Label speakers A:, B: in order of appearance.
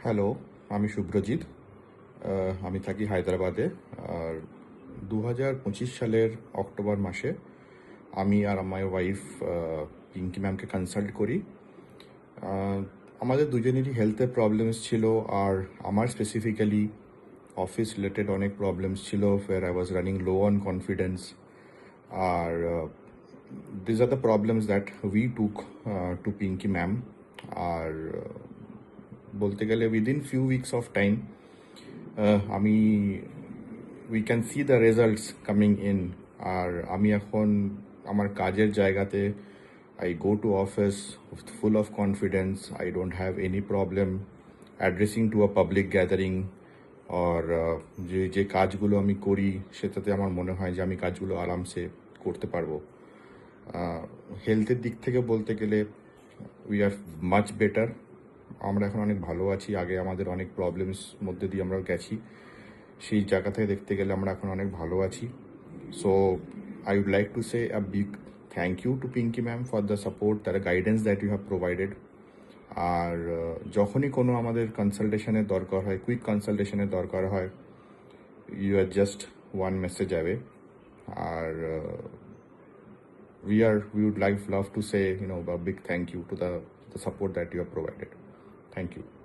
A: Hello, আমি শুভ্রজিৎ। আমি থাকি হায়দ্রাবাদে। আর 2025 সালের অক্টোবর মাসে আমি আর আমার ওয়াইফ পিঙ্কি ম্যামকে কনসাল্ট করি। আহ, আমাদের দুজনেরই হেলথের প্রবলেমস ছিল। আর আমার স্পেসিফিক্যালি অফিস রিলেটেড অনেক প্রবলেমস ছিল, for I was running low on confidence. আর this are the problems that we took to Pinky ma'am. আর বলতে গেলে within few weeks of time আমি we can see the results coming in. আর আমি এখন আমার কাজের জায়গাতে I go to office full of confidence. I don't have any problem addressing to a public gathering. আর যে যে কাজগুলো আমি করি সেটাতে আমার মনে হয় যে আমি কাজগুলো আরামসে করতে পারবো। হেলথের দিক থেকে বলতে গেলে উই আর মাচ বেটার। আমরা এখন অনেক ভালো আছি। আগে আমাদের অনেক প্রবলেমস মধ্যে দিয়ে আমরা গেছি, সেই জায়গা থেকে দেখতে গেলে আমরা এখন অনেক ভালো আছি। So I would like to say a big thank you to Pinky ma'am for the support, the guidance that you have provided. আর যখনই কোনো আমাদের কনসালটেশনের দরকার হয়, কুইক কনসালটেশনের দরকার হয়, you are just one message away. আর we would love to say, a big thank you to the support that you have provided. Thank you.